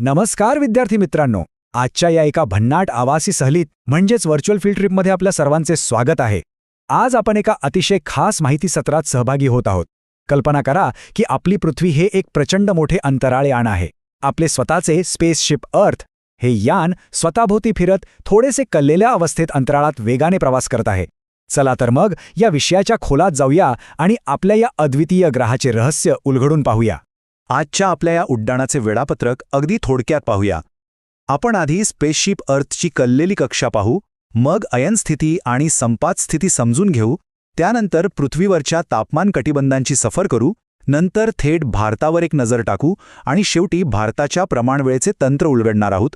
नमस्कार विद्यार्थी मित्रांनो, आजच्या या एका भन्नाट आवासी सहलीत म्हणजेच व्हर्च्युअल फील्ड ट्रिपमध्ये आपल्या सर्वांचे स्वागत आहे. आज आपण एका अतिशय खास माहिती सत्रात सहभागी होत आहोत. कल्पना करा की आपली पृथ्वी हे एक प्रचंड मोठे अंतराळ यान आहे. आपले स्वतःचे स्पेसशिप अर्थ हे यान स्वतःभोवती फिरत थोडेसे कललेल्या अवस्थेत अंतराळात वेगाने प्रवास करत आहे. चला तर मग या विषयाच्या खोलात जाऊया आणि आपल्या या अद्वितीय ग्रहाचे रहस्य उलगडून पाहूया. आजच्या आपल्या या उड्डाणाचे वेळापत्रक अगदी थोडक्यात पाहूया. आपण आधी स्पेसशिप अर्थची कललेली कक्षा पाहू, मग अयन स्थिती आणि संपात स्थिती समजून घेऊ, त्यानंतर पृथ्वीवरच्या तापमान कटिबंधांची सफर करू, नंतर थेट भारतावर एक नजर टाकू आणि शेवटी भारताच्या प्रमाणवेळेचे तंत्र उलगडणार आहोत.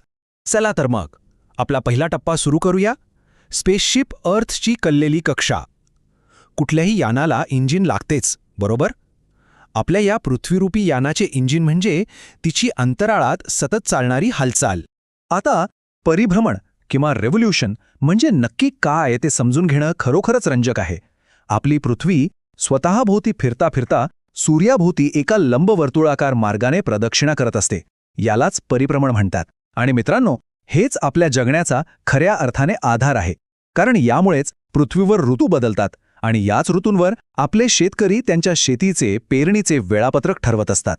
चला तर मग आपला पहिला टप्पा सुरू करूया. स्पेसशिप अर्थची कललेली कक्षा. कुठल्याही यानाला इंजिन लागतेच, बरोबर? आपल्या या पृथ्वीरूपी यानाचे इंजिन म्हणजे तिची अंतराळात सतत चालणारी हालचाल. आता परिभ्रमण किंवा रेव्होल्यूशन म्हणजे नक्की काय ते समजून घेणं खरोखरच रंजक आहे. आपली पृथ्वी स्वतःभोवती फिरता फिरता सूर्याभोवती एका लंबवर्तुळाकार मार्गाने प्रदक्षिणा करत असते. यालाच परिभ्रमण म्हणतात. आणि मित्रांनो, हेच आपल्या जगण्याचा खऱ्या अर्थाने आधार आहे. कारण यामुळेच पृथ्वीवर ऋतू बदलतात आणि याच ऋतूंवर आपले शेतकरी त्यांच्या शेतीचे पेरणीचे वेळापत्रक ठरवत असतात.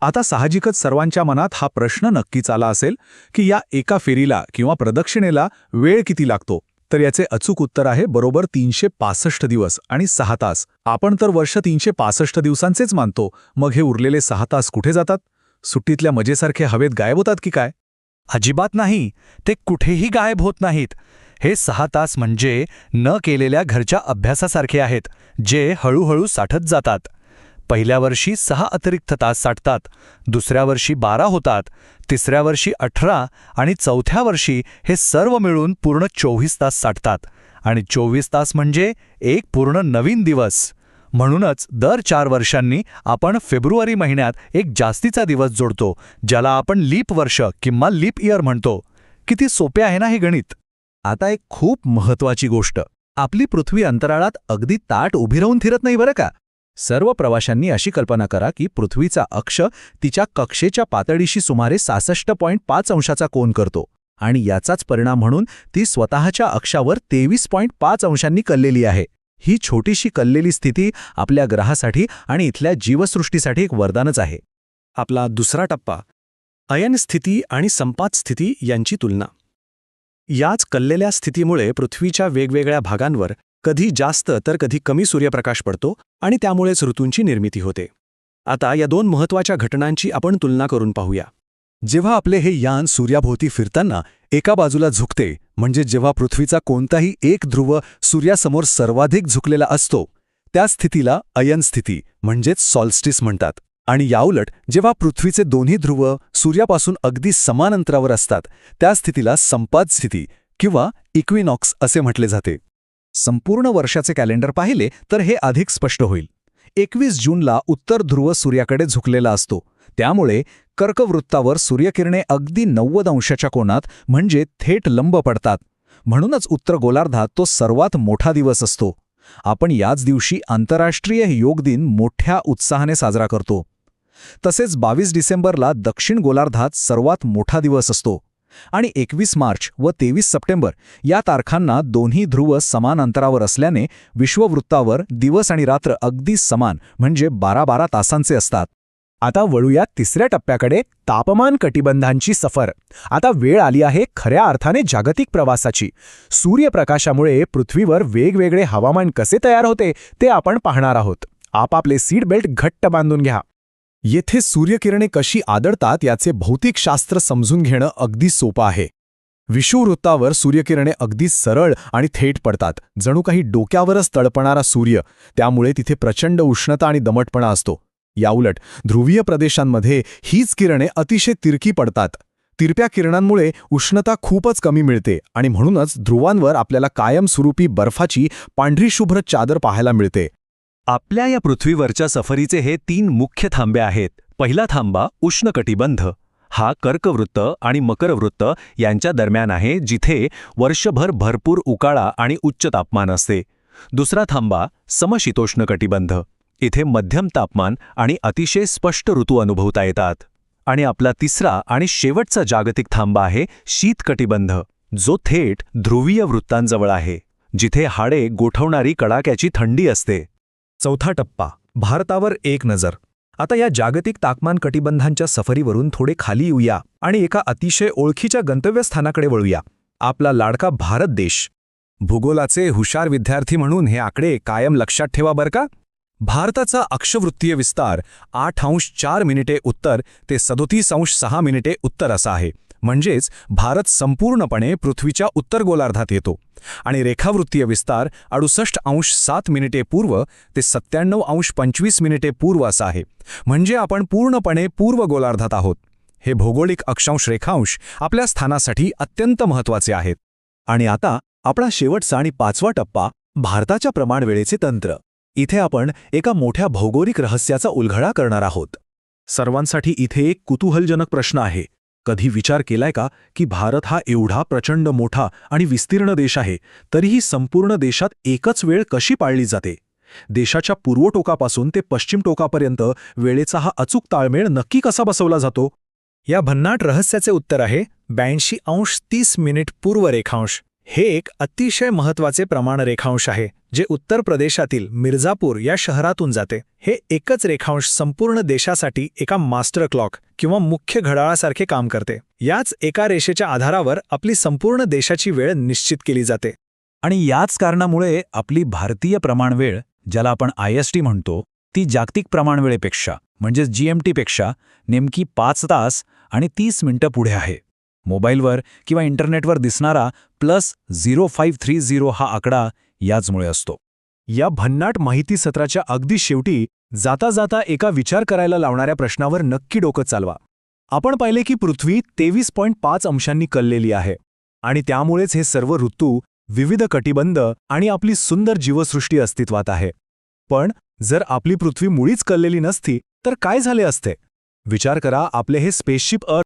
आता साहजिकच सर्वांच्या मनात हा प्रश्न नक्कीच आला असेल की या एका फेरीला किंवा प्रदक्षिणेला वेळ किती लागतो. तर याचे अचूक उत्तर आहे बरोबर 365 दिवस आणि 6 तास. आपण तर वर्ष 365 दिवसांचेच मानतो. मग हे उरलेले 6 तास कुठे जातात? सुट्टीतल्या मजेसारखे हवेत गायब होतात की काय? अजिबात नाही. ते कुठेही गायब होत नाहीत. हे 6 तास म्हणजे न केलेल्या घरच्या अभ्यासासारखे आहेत, जे हळूहळू साठत जातात. पहिल्या वर्षी 6 अतिरिक्त तास साठतात, दुसऱ्या वर्षी 12 होतात, तिसऱ्या वर्षी 18 आणि चौथ्या वर्षी हे सर्व मिळून पूर्ण 24 तास साठतात. आणि 24 तास म्हणजे एक पूर्ण नवीन दिवस. म्हणूनच दर 4 वर्षांनी आपण फेब्रुवारी महिन्यात एक जास्तीचा दिवस जोडतो, ज्याला आपण लीप वर्ष किंवा लीप इयर म्हणतो. किती सोपे आहे ना हे गणित. आता एक खूप महत्वाची गोष्ट, आपली पृथ्वी अंतराळात अगदी ताट उभी राहून फिरत नाही बरं का. सर्व प्रवाशांनी अशी कल्पना करा की पृथ्वीचा अक्ष तिच्या कक्षेच्या पातळीशी सुमारे 66.5 अंशाचा कोन करतो आणि याचाच परिणाम म्हणून ती स्वतःच्या अक्षावर 23.5 अंशांनी कललेली आहे. ही छोटीशी कललेली स्थिती आपल्या ग्रहासाठी आणि इथल्या जीवसृष्टीसाठी एक वरदानच आहे. आपला दुसरा टप्पा, अयन स्थिती आणि संपात स्थिती यांची तुलना. याच कललेल्या स्थितीमुळे पृथ्वीच्या वेगवेगळ्या भागांवर कधी जास्त तर कधी कमी सूर्यप्रकाश पडतो आणि त्यामुळेच ऋतूंची निर्मिती होते. आता या दोन महत्त्वाच्या घटनांची आपण तुलना करून पाहूया. जेव्हा आपले हे यान सूर्याभोवती फिरताना एका बाजूला झुकते, म्हणजे जेव्हा पृथ्वीचा कोणताही एक ध्रुव सूर्यासमोर सर्वाधिक झुकलेला असतो, त्या स्थितीला अयन स्थिती म्हणजेच सॉल्स्टिस म्हणतात. आणि याउलट जेव्हा पृथ्वीचे दोन्ही ध्रुव सूर्यापासून अगदी समान अंतरावर असतात, त्या स्थितीला संपात स्थिती किंवा इक्विनॉक्स असे म्हटले जाते. संपूर्ण वर्षाचे कॅलेंडर पाहिले तर हे अधिक स्पष्ट होईल. 21 जूनला उत्तर ध्रुव सूर्याकडे झुकलेला असतो, त्यामुळे कर्कवृत्तावर सूर्यकिरणे अगदी 90 अंशाच्या कोनात म्हणजे थेट लंब पडतात. म्हणूनच उत्तर गोलार्धात तो सर्वात मोठा दिवस असतो. आपण याच दिवशी आंतरराष्ट्रीय योग दिन मोठ्या उत्साहाने साजरा करतो. तसेच 22 डिसेंबरला दक्षिण गोलार्धात सर्वात मोठा दिवस असतो. आणि 21 मार्च व 23 सप्टेंबर या तारखांना दोन्ही ध्रुव समान अंतरावर असल्याने विश्ववृत्तावर दिवस आणि रात्र अगदी समान म्हणजे 12-12 तासांचे असतात. आता वळूया तिसऱ्या टप्प्याकडे, तापमान कटिबंधांची सफर. आता वेळ आली आहे खऱ्या अर्थाने जागतिक प्रवासाची. सूर्यप्रकाशामुळे पृथ्वीवर वेगवेगळे हवामान कसे तयार होते ते आपण पाहणार आहोत. आपापले सीट बेल्ट घट्ट बांधून घ्या. येथे सूर्यकिरणे कशी आदळतात याचे भौतिकशास्त्र समजून घेणं अगदी सोपं आहे. विषुववृत्तावर सूर्यकिरणे अगदी सरळ आणि थेट पडतात, जणू काही डोक्यावरच तळपणारा सूर्य. त्यामुळे तिथे प्रचंड उष्णता आणि दमटपणा असतो. याउलट ध्रुवीय प्रदेशांमध्ये हीच किरणे अतिशय तिरकी पडतात. तिरप्या किरणांमुळे उष्णता खूपच कमी मिळते आणि म्हणूनच ध्रुवांवर आपल्याला कायमस्वरूपी बर्फाची पांढरी शुभ्र चादर पाहायला मिळते. आपल्या या पृथ्वीवरच्या सफरीचे हे 3 मुख्य थांबे आहेत. पहिला थांबा उष्णकटिबंध. हा कर्कवृत्त आणि मकरवृत्त यांच्या दरम्यान आहे, जिथे वर्षभर भरपूर उकाळा आणि उच्च तापमान असते. दुसरा थांबा समशीतोष्ण कटिबंध. इथे मध्यम तापमान आणि अतिशय स्पष्ट ऋतू अनुभवता येतात. आणि आपला तिसरा आणि शेवटचा जागतिक थांबा आहे शीतकटिबंध, जो थेट ध्रुवीय वृत्तांजवळ आहे, जिथे हाडे गोठवणारी कडाक्याची थंडी असते. चौथा टप्पा, भारतावर एक नजर. आता या जागतिक तापमान कटिबंधांच्या सफरीवरून थोडे खाली येऊया आणि एका अतिशय ओळखीच्या गंतव्यस्थानाकडे वळूया, आपला लाडका भारत देश. भूगोलाचे हुशार विद्यार्थी म्हणून हे आकडे कायम लक्षात ठेवा बरं का. भारताचा अक्षवृत्तीय विस्तार 8°4' उत्तर ते 37°6' उत्तर असा आहे. म्हणजेच भारत संपूर्णपणे पृथ्वीच्या उत्तर गोलार्धात येतो. आणि रेखावृत्तीय विस्तार 68°7' पूर्व ते 97°25' पूर्व असा आहे. म्हणजे आपण पूर्णपणे पूर्व गोलार्धात आहोत. हे भौगोलिक अक्षांश रेखांश आपल्या स्थानासाठी अत्यंत महत्त्वाचे आहेत. आणि आता आपला शेवटचा आणि 5वा टप्पा, भारताच्या प्रमाणवेळेचे तंत्र. इथे आपण एका मोठ्या भौगोलिक रहस्याचा उलगडा करणार आहोत. सर्वांसाठी इथे एक कुतूहलजनक प्रश्न आहे. कधी विचार केलाय का की भारत हा एवढा प्रचंड मोठा आणि विस्तीर्ण देश आहे, तरीही संपूर्ण देशात एकच वेळ कशी पाळली जाते? देशाच्या पूर्व टोकापासून ते पश्चिम टोकापर्यंत वेळेचा हा अचूक ताळमेळ नक्की कसा बसवला जातो? या भन्नाट रहस्याचे उत्तर आहे 82°30' पूर्व रेखांश. हे एक अतिशय महत्त्वाचे प्रमाण रेखांश आहे, जे उत्तर प्रदेशातील मिर्झापूर या शहरातून जाते. हे एकच रेखांश संपूर्ण देशासाठी एका मास्टर क्लॉक किंवा मुख्य घड्याळासारखे काम करते. याच एका रेषेच्या आधारावर आपली संपूर्ण देशाची वेळ निश्चित केली जाते. आणि याच कारणामुळे आपली भारतीय प्रमाणवेळ, ज्याला आपण IST म्हणतो, ती जागतिक प्रमाणवेळेपेक्षा म्हणजेच GMTपेक्षा नेमकी 5 तास आणि 30 मिनिटं पुढे आहे. मोबाईलवर किंवा इंटरनेटवर दिसणारा +0530 हा आकडा याचमुळे असतो. या भन्नाट माहिती सत्राच्या अगदी शेवटी जाता जाता एका विचार करायला लावणाऱ्या प्रश्नावर नक्की डोकं चालवा. आपण पाहिले की पृथ्वी 23.5 अंशांनी कललेली आहे आणि त्यामुळेच हे सर्व ऋतू, विविध कटिबंध आणि आपली सुंदर जीवसृष्टी अस्तित्वात आहे. पण जर आपली पृथ्वी मुळीच कललेली नसती तर काय झाले असते? विचार करा, आपले हे स्पेसशिप अर्थ